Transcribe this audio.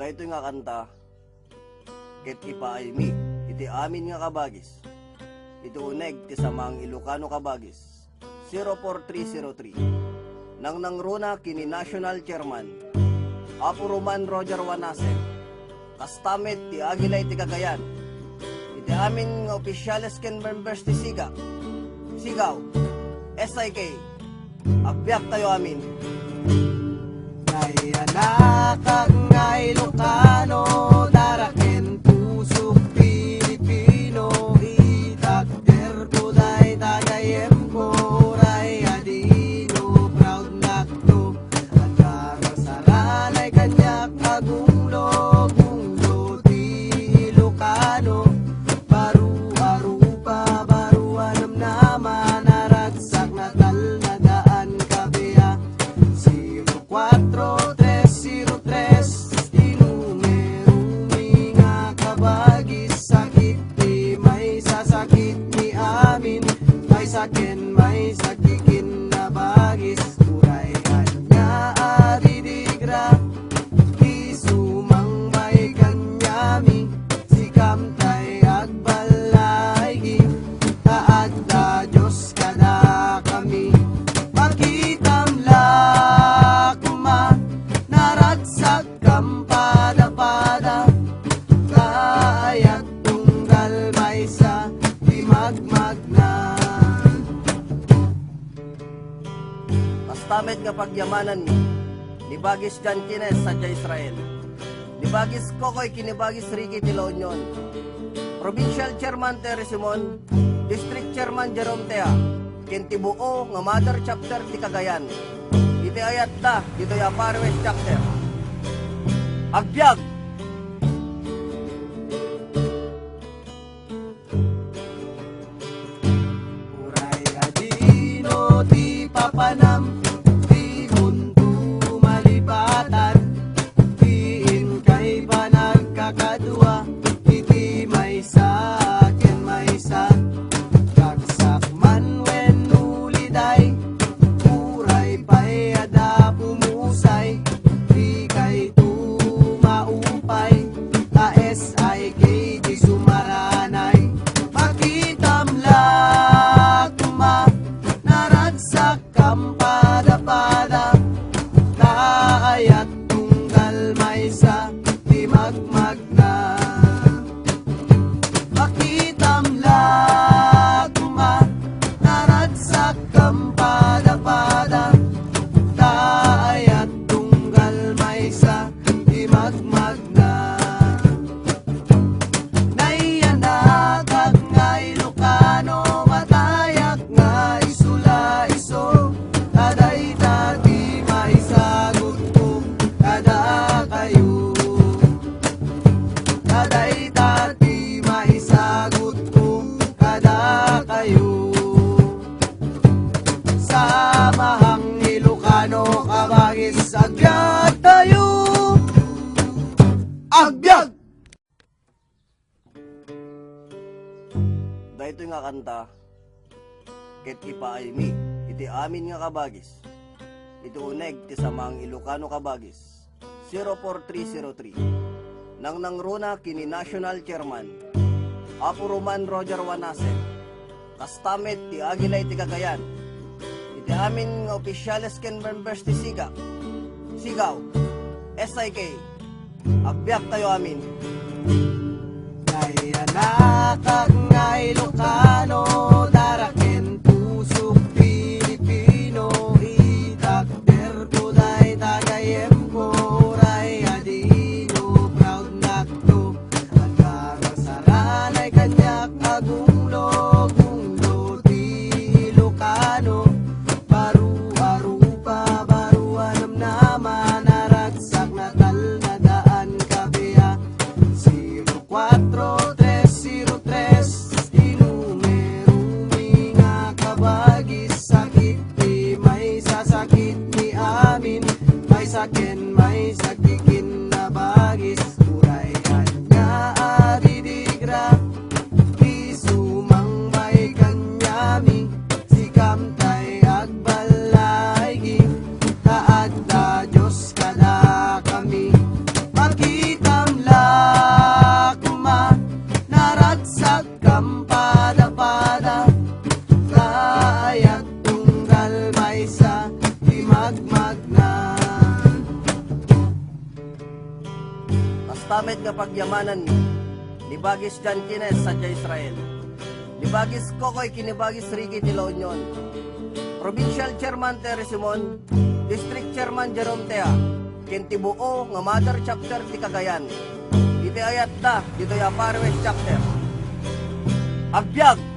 Dahito nga kanta, ket ipaaymi, iti amin nga kabagis. Iti uneg, ti samang Ilocano kabagis. 04303. Nang nangruna kini National Chairman, Apo Roman Roger Wanasek, kastamet ti Agilay ti Cagayan. Iti amin nga opisyales ken members ti Siga. Sigaw, SIK, agbiak tayo amin. Anak nga Ilocano, daraken pusok Pilipino, itakder ko day tagayem ko, ray adino, proud nakto, at karasaranay kanyak agunglo, gunglo ti Ilocano, baru-arupa, baruanam naman, naragsak na tal na daan kabea, 04303, tinumero nga kabagis, sakit ni may sasakit ni amin, may sakin may sakikin na bagis, uray kanya adidigra, di sumang may kanyami, si kamtay agbalay, taadda Diyos kada kami, pakitam lakuma, naragsak kang pada-pada, kayat tunggal maysa, di magmag na. Kastamet nga pagyamanan mi, nibagis John Kines sa Israel. Nibagis Kokoy kinibagis Ricky de la Union. Provincial Chairman Terry Simon, District Chairman Jerome Tea, kintibuo nga Mother Chapter ti Cagayan. Iti ayat ta, dito ya Far West Chapter. Agbyag! Uray adino di papanam, di mundo malipatan, diin kay panagkakadua, iti may sakin may sa, kaksak man wen uliday, uray pay ada pumusay, di kay tumaupay, ASIK di sumaranay, pakitam lakuma, naragsak kang pada-pada, taayat tunggal maysa, di magmag na. Pakitam lakuma, naragsak kang pada-pada, taayat tunggal maysa, di magmag na. Naiyanakak nga Ilocano, matayak nga isula-iso, kaday dati may sagot ko, kada kayo. Kaday dati may sagot ko, kada kayo. Samahang Ilocano, kabagis, agbyag tayo! Agbyag! Dahito nga kanta, ket ipaaymi, iti amin nga kabagis. Iti uneg, ti samang Ilocano kabagis. 04303. Nang nangruna kini National Chairman, Apo Roman Roger Wanasek, kastamet ti Agilay ti Cagayan. Iti amin nga opisyales ken members ti Siga. Sigaw, SIK, agbiak tayo amin. Anak nga Ilocano, daraken pusok Pilipino, itakder ko day tagayem ko, ray adino, proud nakto, at karasaranay kanyak agunglo, gunglo ti Ilocano, baru-arupa, baruanam naman, naragsak na tal na daan kabea, 04303, tinumero nga kabagis, sakit ni may sasakit ni amin, may sakin may sakikin na bagis, uray kanya adidigra, di sumang may kanyami, si kamtay agbalay, taadda Diyos kada kami, makita magna. Tastamed nga pagyamanan mi, nibagis John Kines sa Israel. Nibagis Kokoy kinibagis Ricky de la Union. Provincial Chairman Terry Simon, District Chairman Jerome Tea, kintibuo nga Mother Chapter ti Cagayan. Iti ayat da, dito ya Paris Chapter. Agbyag!